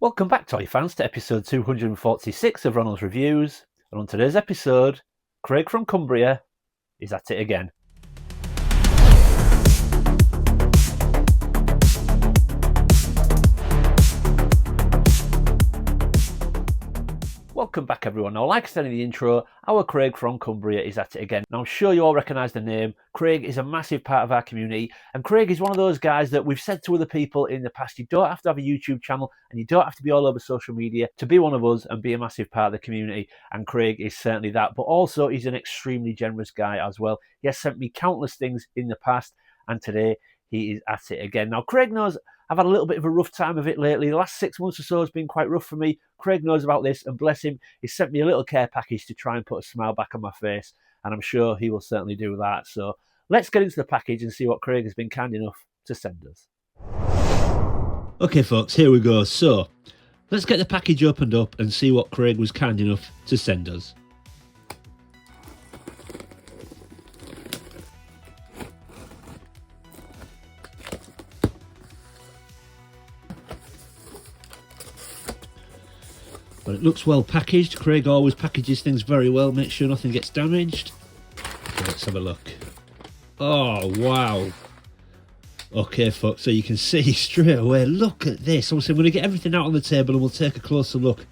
Welcome back, toy fans, to episode 246 of Ronald's Reviews. And on today's episode, Craig from Cumbria is at it again. Welcome back, everyone. Now, like I said in the intro, our Craig from Cumbria is at it again. Now, I'm sure you all recognise the name. Craig is a massive part of our community, and Craig is one of those guys that we've said to other people in the past, you don't have to have a YouTube channel, and you don't have to be all over social media to be one of us and be a massive part of the community, and Craig is certainly that. But also, he's an extremely generous guy as well. He has sent me countless things in the past, and today he is at it again. Now, Craig knows I've had a little bit of a rough time of it lately. The last 6 months or so has been quite rough for me. Craig knows about this, and bless him, he sent me a little care package to try and put a smile back on my face, and I'm sure he will certainly do that. So let's get into the package and see what Craig has been kind enough to send us. Okay, folks, here we go. So let's get the package opened up and see what Craig was kind enough to send us. But it looks well packaged. Craig always packages things very well, make sure nothing gets damaged. Okay, let's have a look. Oh, wow. Okay, folks, so you can see straight away, look at this. Obviously, I'm going to get everything out on the table and we'll take a closer look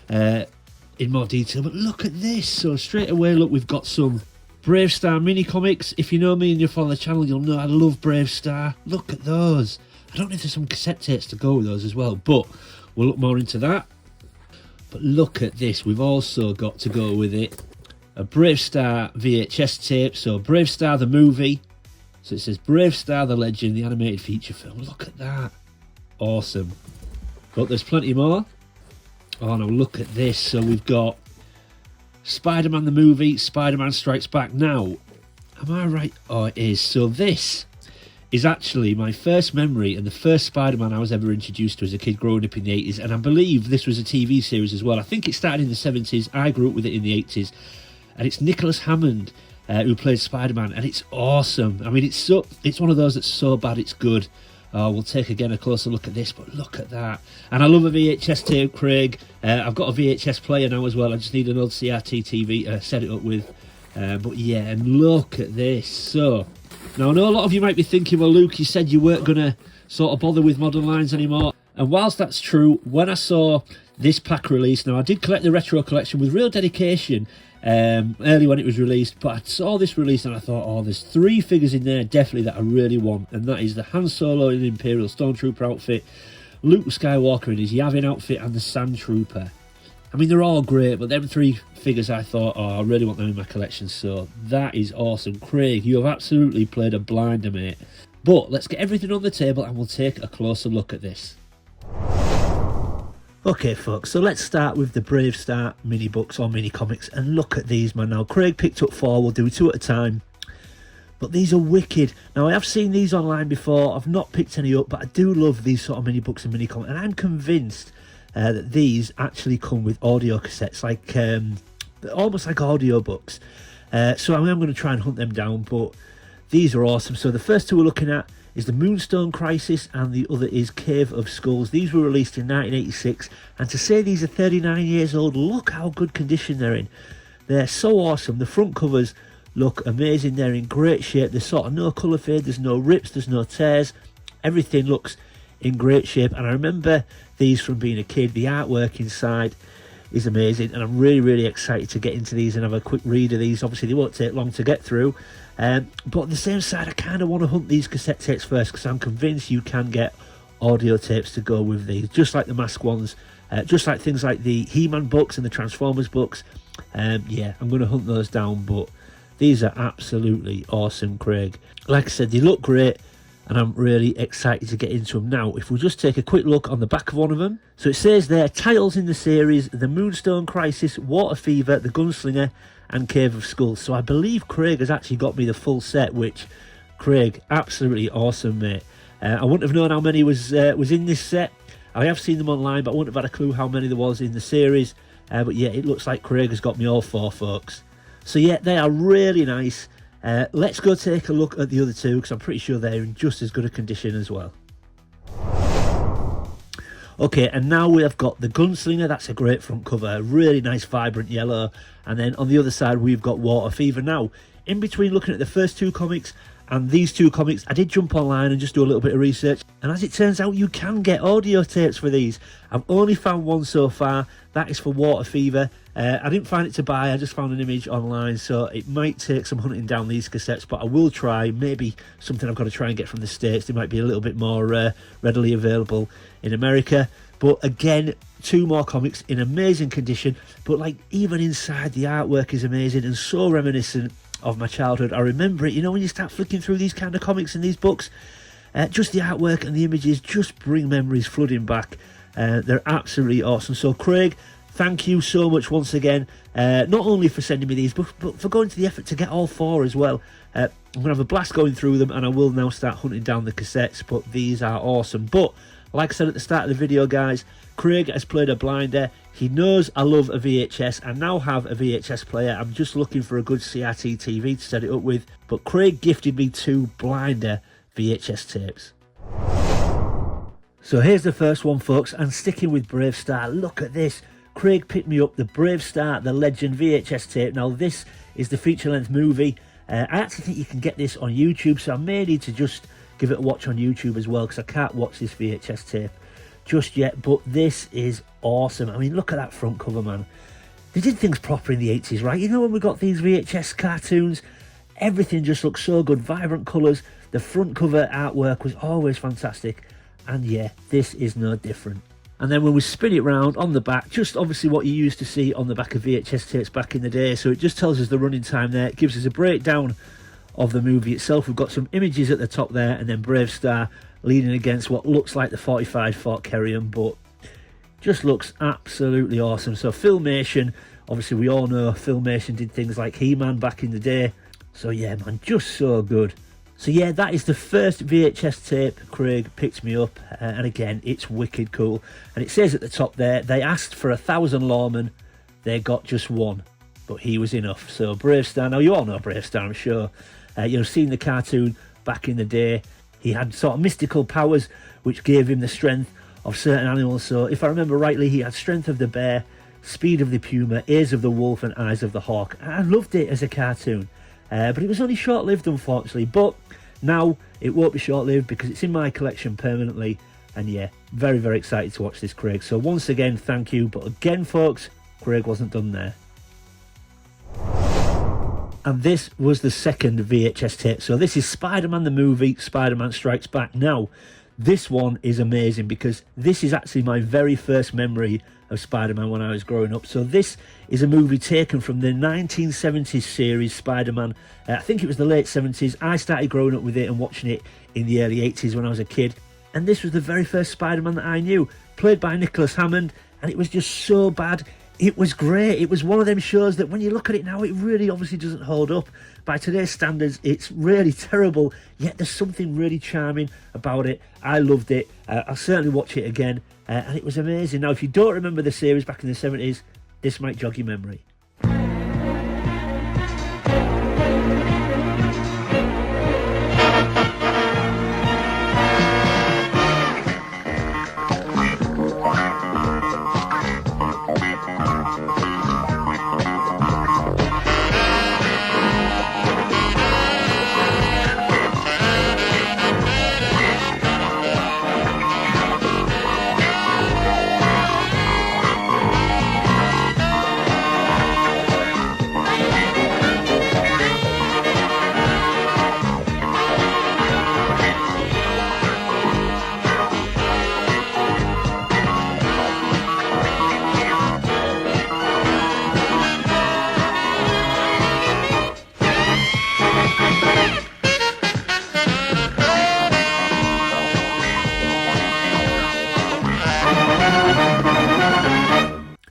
in more detail. But look at this. So straight away, look, we've got some Brave Star mini comics. If you know me and you follow the channel, you'll know I love Brave Star. Look at those. I don't know if there's some cassette tapes to go with those as well, but we'll look more into that. But look at this, we've also got to go with it a Brave Star VHS tape. So Brave Star the movie. So it says Brave Star the Legend, the animated feature film. Look at that. Awesome. But there's plenty more. Oh no, look at this. So we've got Spider-Man the movie, Spider-Man Strikes Back. Now, am I right? Oh, it is. So this is actually my first memory and the first Spider-Man I was ever introduced to as a kid growing up in the 80s, and I believe this was a TV series as well. I think it started in the 70s, I grew up with it in the 80s, and it's Nicholas Hammond who plays Spider-Man, and it's awesome. I mean, it's one of those that's so bad it's good. We'll take again a closer look at this, but look at that. And I love a VHS tape, Craig. I've got a VHS player now as well. I just need an old CRT TV to set it up with. But yeah, and look at this. So now, I know a lot of you might be thinking, well, Luke, you said you weren't going to sort of bother with modern lines anymore. And whilst that's true, when I saw this pack release, now I did collect the retro collection with real dedication early when it was released, but I saw this release and I thought, oh, there's 3 figures in there definitely that I really want. And that is the Han Solo in the Imperial Stormtrooper outfit, Luke Skywalker in his Yavin outfit, and the Sand Trooper. I mean, they're all great, but them 3 figures I thought, oh, I really want them in my collection. So that is awesome. Craig, you have absolutely played a blinder, mate. But let's get everything on the table and we'll take a closer look at this. Okay, folks, so let's start with the Brave Star mini books or mini comics, and look at these, man. Now, Craig picked up 4, we'll do 2 at a time. But these are wicked. Now, I have seen these online before, I've not picked any up, but I do love these sort of mini books and mini comics, and I'm convinced that these actually come with audio cassettes, like almost like audio books. So I am going to try and hunt them down, but these are awesome. So the first 2 we're looking at is the Moonstone Crisis, and the other is Cave of Skulls. These were released in 1986, and to say these are 39 years old, look how good condition they're in. They're so awesome. The front covers look amazing. They're in great shape. There's sort of no colour fade, there's no rips, there's no tears. Everything looks in great shape, and I remember these from being a kid. The artwork inside is amazing, and I'm really excited to get into these and have a quick read of these. Obviously they won't take long to get through, but on the same side I kind of want to hunt these cassette tapes first, because I'm convinced you can get audio tapes to go with these, just like the Mask ones, just like things like the He-Man books and the Transformers books. Yeah, I'm going to hunt those down, but these are absolutely awesome, Craig. Like I said, they look great, and I'm really excited to get into them. Now, if we just take a quick look on the back of one of them. So it says there, titles in the series: The Moonstone Crisis, Water Fever, The Gunslinger, and Cave of Skulls. So I believe Craig has actually got me the full set, which, Craig, absolutely awesome, mate. I wouldn't have known how many was in this set. I have seen them online, but I wouldn't have had a clue how many there was in the series. But yeah, it looks like Craig has got me all 4, folks. So yeah, they are really nice. Let's go take a look at the other 2, because I'm pretty sure they're in just as good a condition as well. Okay, and now we have got the Gunslinger. That's a great front cover, really nice vibrant yellow. And then on the other side we've got Water Fever. Now, in between looking at the first two comics and these two comics, I did jump online and just do a little bit of research, and as it turns out, you can get audio tapes for these. I've only found one so far. That is for Water Fever. I didn't find it to buy, I just found an image online, so it might take some hunting down these cassettes, but I will try. Maybe something I've got to try and get from the States. They might be a little bit more readily available in America. But again, two more comics in amazing condition, but like even inside, the artwork is amazing and so reminiscent of my childhood. I remember it, you know, when you start flicking through these kind of comics and these books, just the artwork and the images just bring memories flooding back. They're absolutely awesome. So Craig, thank you so much once again, not only for sending me these, but for going to the effort to get all four as well. I'm going to have a blast going through them, and I will now start hunting down the cassettes, but these are awesome. But like I said at the start of the video, guys, Craig has played a blinder. He knows I love a VHS. I now have a VHS player. I'm just looking for a good CRT TV to set it up with. But Craig gifted me 2 blinder VHS tapes. So here's the first one, folks, and sticking with Brave Star, look at this. Craig picked me up the Brave Star, the Legend VHS tape. Now this is the feature-length movie. I actually think you can get this on YouTube, so I may need to just give it a watch on YouTube as well, because I can't watch this VHS tape just yet. But this is awesome. I mean, look at that front cover, man. They did things proper in the 80s, right? You know, when we got these VHS cartoons, everything just looked so good, vibrant colours. The front cover artwork was always fantastic, and yeah, this is no different. And then when we spin it round on the back, just obviously what you used to see on the back of VHS tapes back in the day. So it just tells us the running time there. It gives us a breakdown of the movie itself. We've got some images at the top there, and then Brave Star leaning against what looks like the 45 Fort Kerrion, but just looks absolutely awesome. So Filmation, obviously we all know Filmation did things like He-Man back in the day. So yeah, man, just so good. So yeah, that is the first VHS tape Craig picked me up, and again, it's wicked cool. And it says at the top there, they asked for 1,000 lawmen, they got just one, but he was enough. So Brave Star, now you all know Brave Star, I'm sure. You've seen the cartoon back in the day. He had sort of mystical powers which gave him the strength of certain animals. So if I remember rightly, he had strength of the bear, speed of the puma, ears of the wolf, and eyes of the hawk. I loved it as a cartoon, but it was only short-lived, unfortunately. But now it won't be short-lived because it's in my collection permanently. And yeah, very, very excited to watch this, Craig. So once again, thank you. But again, folks, Craig wasn't done there. And this was the second VHS tape. So this is Spider-Man the movie, Spider-Man Strikes Back. Now, this one is amazing because this is actually my very first memory of Spider-Man when I was growing up. So this is a movie taken from the 1970s series Spider-Man. I think it was the late 70s. I started growing up with it and watching it in the early 80s when I was a kid. And this was the very first Spider-Man that I knew, played by Nicholas Hammond, and it was just so bad. It was great. It was one of them shows that when you look at it now, it really obviously doesn't hold up. By today's standards, it's really terrible, yet there's something really charming about it. I loved it. I'll certainly watch it again, and it was amazing. Now, if you don't remember the series back in the 70s, this might jog your memory.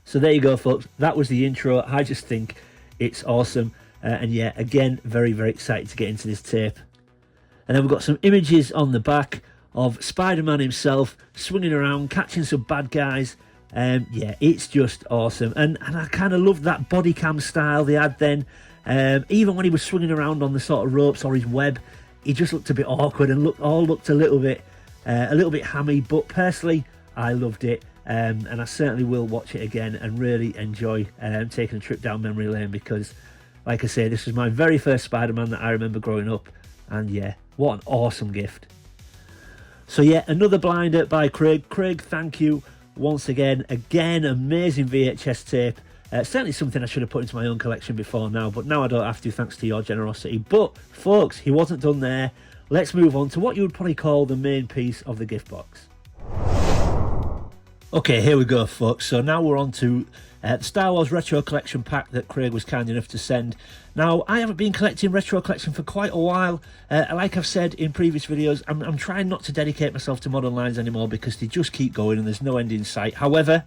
So there you go, folks. That was the intro. I just think it's awesome. And yeah, again, very, very excited to get into this tape. And then we've got some images on the back of Spider-Man himself swinging around, catching some bad guys. Yeah, it's just awesome. And I kind of loved that body cam style they had then. Even when he was swinging around on the sort of ropes or his web, he just looked a bit awkward and looked a little bit hammy. But personally, I loved it, and I certainly will watch it again and really enjoy taking a trip down memory lane, because, like I say, this was my very first Spider-Man that I remember growing up, and yeah, what an awesome gift. So yeah, another blinder by Craig. Craig, thank you once again. Again, amazing VHS tape. Certainly something I should have put into my own collection before now, but now I don't have to, thanks to your generosity. But, folks, he wasn't done there. Let's move on to what you would probably call the main piece of the gift box. Okay, here we go, folks. So now we're on to the Star Wars Retro Collection pack that Craig was kind enough to send. Now, I haven't been collecting Retro Collection for quite a while. Like I've said in previous videos, I'm trying not to dedicate myself to modern lines anymore because they just keep going and there's no end in sight. However,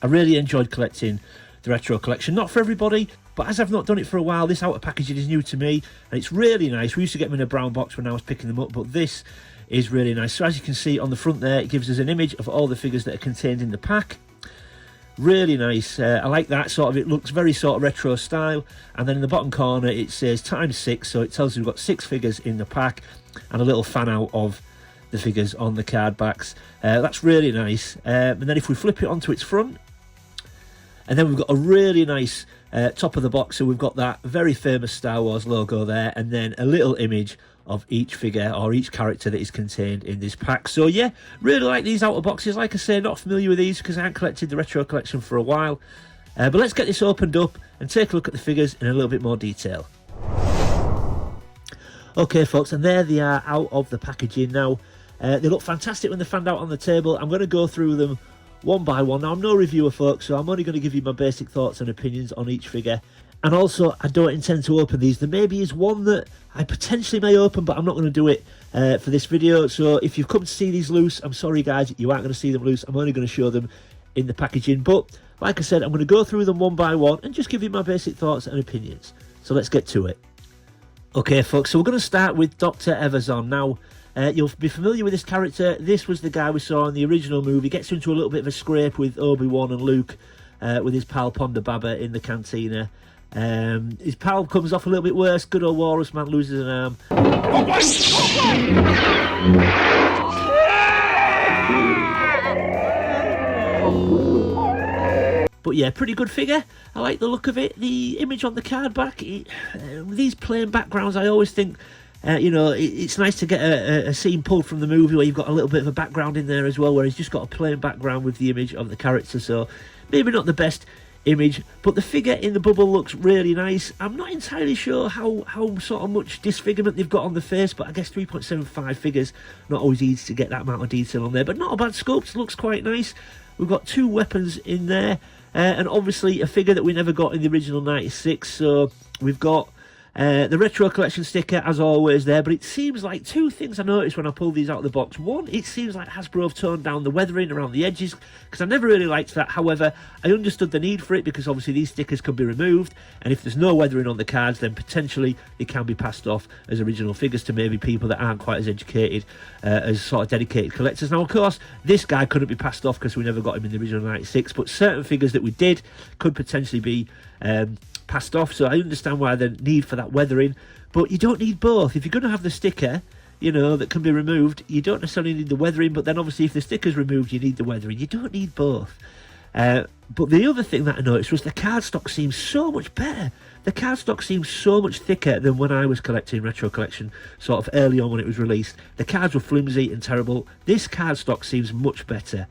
I really enjoyed collecting the Retro Collection. Not for everybody, but as I've not done it for a while, this outer packaging is new to me and it's really nice. We used to get them in a brown box when I was picking them up, but this is really nice. So as you can see on the front there, it gives us an image of all the figures that are contained in the pack. Really nice. I like that sort of, it looks very sort of retro style. And then in the bottom corner it says ×6, so it tells you we've got 6 figures in the pack and a little fan out of the figures on the card backs. That's really nice. And then if we flip it onto its front, and then we've got a really nice top of the box, so we've got that very famous Star Wars logo there, and then a little image of each figure or each character that is contained in this pack. So yeah, really like these outer boxes. Like I say, not familiar with these because I haven't collected the Retro Collection for a while. But let's get this opened up and take a look at the figures in a little bit more detail. Okay, folks, and there they are out of the packaging now. They look fantastic when they're fanned out on the table. I'm going to go through them one by one. Now, I'm no reviewer, folks, so I'm only going to give you my basic thoughts and opinions on each figure. And also, I don't intend to open these. There maybe is one that I potentially may open, but I'm not going to do it for this video. So if you've come to see these loose, I'm sorry, guys, you aren't going to see them loose. I'm only going to show them in the packaging. But like I said, I'm going to go through them one by one and just give you my basic thoughts and opinions. So let's get to it. Okay, folks, so we're going to start with Dr. Evazan. Now, you'll be familiar with this character. This was the guy we saw in the original movie. Gets into a little bit of a scrape with Obi-Wan and Luke with his pal Ponda Baba in the cantina. His pal comes off a little bit worse. Good old Walrus Man loses an arm. But yeah, pretty good figure. I like the look of it. The image on the card back. These plain backgrounds, I always think, you know, it's nice to get a scene pulled from the movie where you've got a little bit of a background in there as well, where he's just got a plain background with the image of the character. So maybe not the best image, but the figure in the bubble looks really nice. I'm not entirely sure how sort of much disfigurement they've got on the face, but I guess 3.75 figures, not always easy to get that amount of detail on there, but not a bad sculpt. Looks quite nice. We've got 2 weapons in there, and obviously a figure that we never got in the original 96. So we've got the Retro Collection sticker, as always, there, but it seems like 2 things I noticed when I pulled these out of the box. One, it seems like Hasbro have toned down the weathering around the edges, because I never really liked that. However, I understood the need for it, because obviously these stickers could be removed, and if there's no weathering on the cards, then potentially they can be passed off as original figures to maybe people that aren't quite as educated as sort of dedicated collectors. Now, of course, this guy couldn't be passed off because we never got him in the original 96, but certain figures that we did could potentially be passed off, so I understand why the need for that weathering, but you don't need both. If you're going to have the sticker, you know, that can be removed, you don't necessarily need the weathering, but then obviously if the sticker's removed, you need the weathering. You don't need both. But the other thing that I noticed was the cardstock seems so much better. The cardstock seems so much thicker than when I was collecting Retro Collection, sort of early on when it was released. The cards were flimsy and terrible. This cardstock seems much better.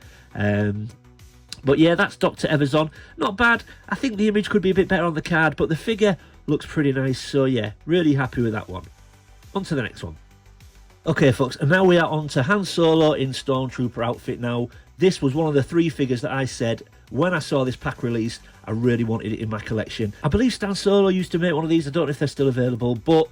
But yeah, that's Dr. Evazan. Not bad. I think the image could be a bit better on the card, but the figure looks pretty nice. So yeah, really happy with that one. On to the next one. Okay, folks, and now we are on to Han Solo in Stormtrooper outfit. Now, this was one of the 3 figures that I said when I saw this pack released, I really wanted it in my collection. I believe Stan Solo used to make one of these. I don't know if they're still available, but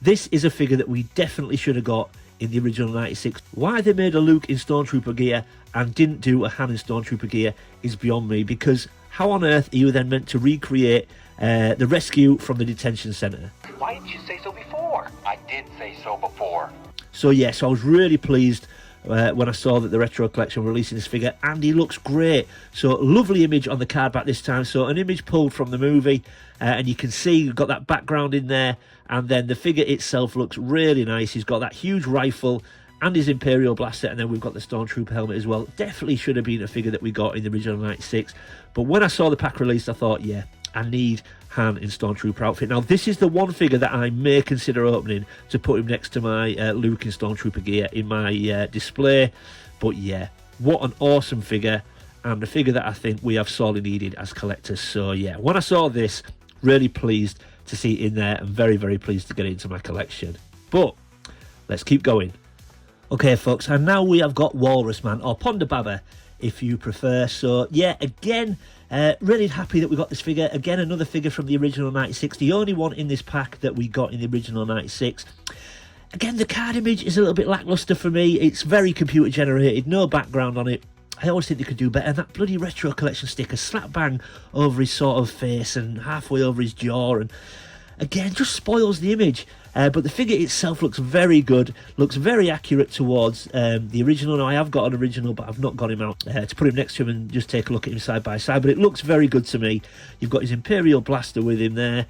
this is a figure that we definitely should have got in the original 96. Why they made a Luke in Stormtrooper gear and didn't do a Han in Stormtrooper gear is beyond me, because how on earth are you then meant to recreate the rescue from the detention centre? Why didn't you say so before? I did say so before. So yes, I was really pleased when I saw that the Retro Collection were releasing this figure, and he looks great. So lovely image on the card back this time, so an image pulled from the movie, and you can see you've got that background in there, and then the figure itself looks really nice. He's got that huge rifle and his Imperial blaster, and then we've got the Stormtrooper helmet as well. Definitely should have been a figure that we got in the original 96, but when I saw the pack release, I thought, yeah, I need Han in Stormtrooper outfit. Now, this is the one figure that I may consider opening to put him next to my Luke in Stormtrooper gear in my display, but yeah, what an awesome figure, and a figure that I think we have sorely needed as collectors. So yeah, when I saw this, really pleased to see it in there, and very, very pleased to get it into my collection. But let's keep going. Okay, folks, and now we have got Walrus Man, or Ponda Baba, if you prefer. So, yeah, again, really happy that we got this figure. Again, another figure from the original 96, the only one in this pack that we got in the original 96. Again, the card image is a little bit lackluster for me. It's very computer generated, no background on it. I always think they could do better. And that bloody retro collection sticker slap bang over his sort of face and halfway over his jaw, and again, just spoils the image. But the figure itself looks very good, looks very accurate towards the original. Now, I have got an original, but I've not got him out to put him next to him and just take a look at him side by side. But it looks very good to me. You've got his Imperial blaster with him there.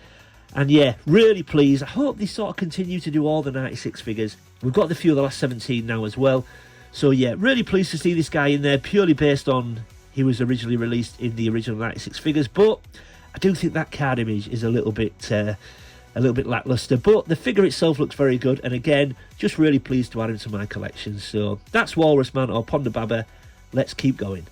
And yeah, really pleased. I hope they sort of continue to do all the 96 figures. We've got the few of the last 17 now as well. So yeah, really pleased to see this guy in there, purely based on he was originally released in the original 96 figures. But I do think that card image is a little bit lackluster, but the figure itself looks very good, and again, just really pleased to add him to my collection. So that's Walrus Man, or Ponda Baba. Let's keep going.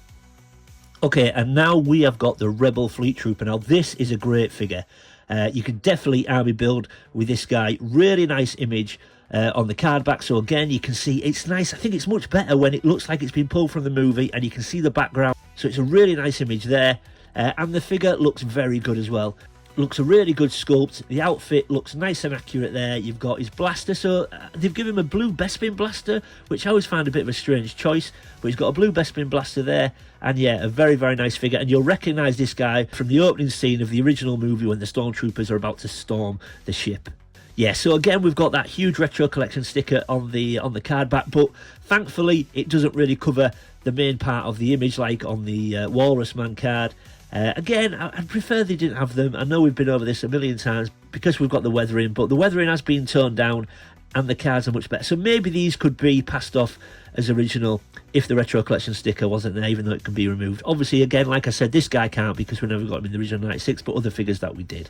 Okay, and now we have got the Rebel Fleet Trooper. Now, this is a great figure. You can definitely army build with this guy. Really nice image on the card back. So again, you can see it's nice. I think it's much better when it looks like it's been pulled from the movie and you can see the background. So it's a really nice image there. And the figure looks very good as well. Looks a really good sculpt. The outfit looks nice and accurate there. You've got his blaster. So they've given him a blue Bespin blaster, which I always find a bit of a strange choice. But he's got a blue Bespin blaster there. And yeah, a very, very nice figure. And you'll recognise this guy from the opening scene of the original movie when the Stormtroopers are about to storm the ship. Yeah, so again, we've got that huge retro collection sticker on the card back. But thankfully, it doesn't really cover the main part of the image like on the Walrus Man card. Again, I'd prefer they didn't have them. I know we've been over this a million times because we've got the weathering, but the weathering has been toned down and the cards are much better. So maybe these could be passed off as original if the retro collection sticker wasn't there, even though it can be removed. Obviously, again, like I said, this guy can't because we never got him in the original 96, but other figures that we did.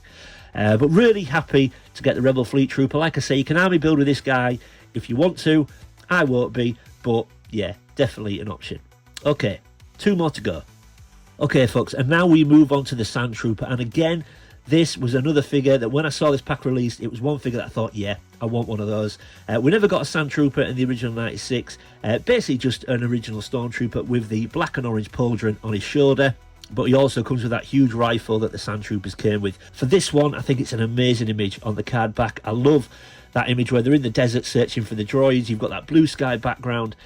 But really happy to get the Rebel Fleet Trooper. Like I say, you can army build with this guy if you want to. I won't be, but yeah, definitely an option. Okay, 2 more to go. Okay, folks, and now we move on to the Sand Trooper. And again, this was another figure that when I saw this pack released, it was one figure that I thought, yeah, I want one of those. We never got a Sand Trooper in the original 96. Basically just an original Stormtrooper with the black and orange pauldron on his shoulder. But he also comes with that huge rifle that the Sand Troopers came with. For this one, I think it's an amazing image on the card back. I love that image where they're in the desert searching for the droids. You've got that blue sky background.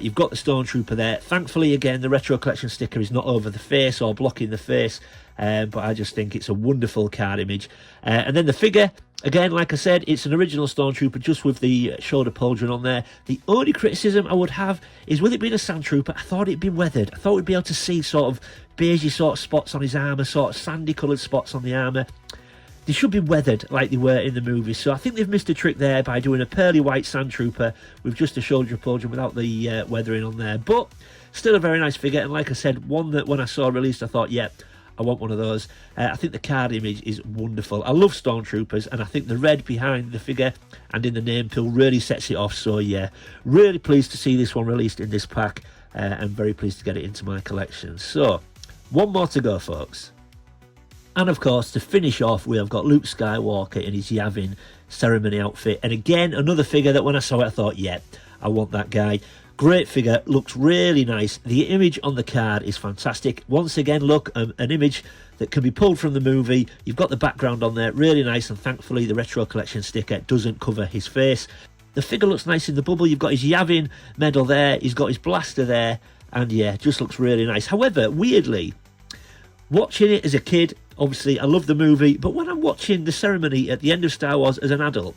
You've got the Stormtrooper there. Thankfully, again, the retro collection sticker is not over the face or blocking the face, but I just think it's a wonderful card image. And then the figure, again, like I said, it's an original Stormtrooper just with the shoulder pauldron on there. The only criticism I would have is with it being a Sand Trooper, I thought it'd be weathered. I thought we'd be able to see sort of beigey sort of spots on his armour, sort of sandy coloured spots on the armour. They should be weathered like they were in the movie. So I think they've missed a trick there by doing a pearly white Sand Trooper with just a shoulder pauldron without the weathering on there. But still a very nice figure. And like I said, one that when I saw released, I thought, yeah, I want one of those. I think the card image is wonderful. I love Stormtroopers, and I think the red behind the figure and in the name pill really sets it off. So yeah, really pleased to see this one released in this pack. And very pleased to get it into my collection. So, one more to go, folks. And of course, to finish off, we have got Luke Skywalker in his Yavin ceremony outfit. And again, another figure that when I saw it, I thought, yeah, I want that guy. Great figure, looks really nice. The image on the card is fantastic. Once again, look, an image that can be pulled from the movie. You've got the background on there, really nice. And thankfully, the retro collection sticker doesn't cover his face. The figure looks nice in the bubble. You've got his Yavin medal there. He's got his blaster there. And yeah, just looks really nice. However, weirdly, watching it as a kid, obviously, I love the movie, but when I'm watching the ceremony at the end of Star Wars as an adult,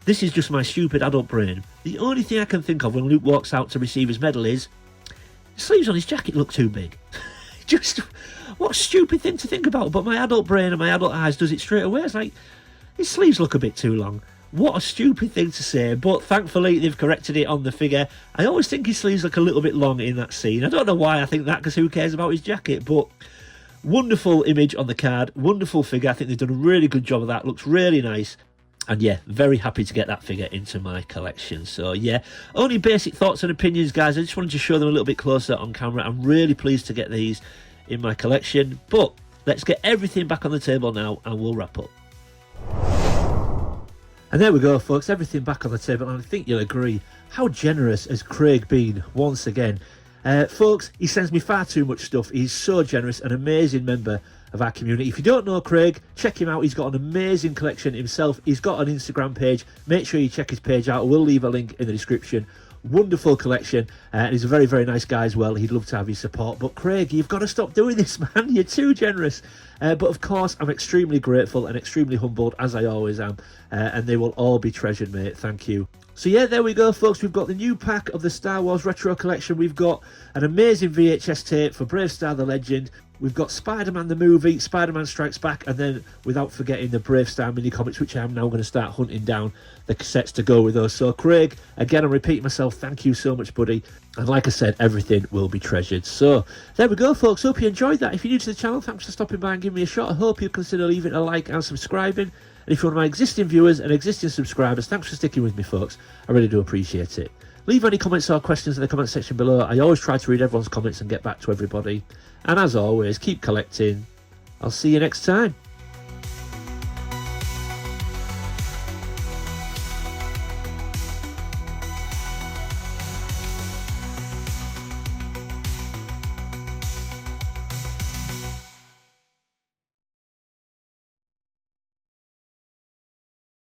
this is just my stupid adult brain. The only thing I can think of when Luke walks out to receive his medal is the sleeves on his jacket look too big. Just, what a stupid thing to think about, but my adult brain and my adult eyes does it straight away. It's like, his sleeves look a bit too long. What a stupid thing to say, but thankfully they've corrected it on the figure. I always think his sleeves look a little bit long in that scene. I don't know why I think that, because who cares about his jacket, but wonderful image on the card, wonderful figure. I think they've done a really good job of that, looks really nice. And yeah, very happy to get that figure into my collection. So yeah, only basic thoughts and opinions, guys. I just wanted to show them a little bit closer on camera. I'm really pleased to get these in my collection. But let's get everything back on the table now and we'll wrap up. And there we go, folks, everything back on the table. And I think you'll agree, how generous has Craig been once again? Folks, he sends me far too much stuff. He's so generous, an amazing member of our community. If you don't know Craig, check him out. He's got an amazing collection himself. He's got an Instagram page. Make sure you check his page out. We'll leave a link in the description. Wonderful collection, and he's a very, very nice guy as well. He'd love to have your support. But Craig, you've got to stop doing this, man. You're too generous. But of course, I'm extremely grateful and extremely humbled, as I always am. And they will all be treasured, mate. Thank you. So yeah, there we go, folks. We've got the new pack of the Star Wars Retro Collection. We've got an amazing VHS tape for Brave Star the Legend. We've got Spider-Man the movie, Spider-Man Strikes Back, and then without forgetting the Brave Star mini comics, which I'm now going to start hunting down the cassettes to go with those. So Craig, again, I'm repeating myself, thank you so much, buddy. And like I said, everything will be treasured. So there we go, folks. Hope you enjoyed that. If you're new to the channel, thanks for stopping by and giving me a shot. I hope you consider leaving a like and subscribing. And if you're one of my existing viewers and existing subscribers, thanks for sticking with me, folks. I really do appreciate it. Leave any comments or questions in the comment section below. I always try to read everyone's comments and get back to everybody. And as always, keep collecting. I'll see you next time.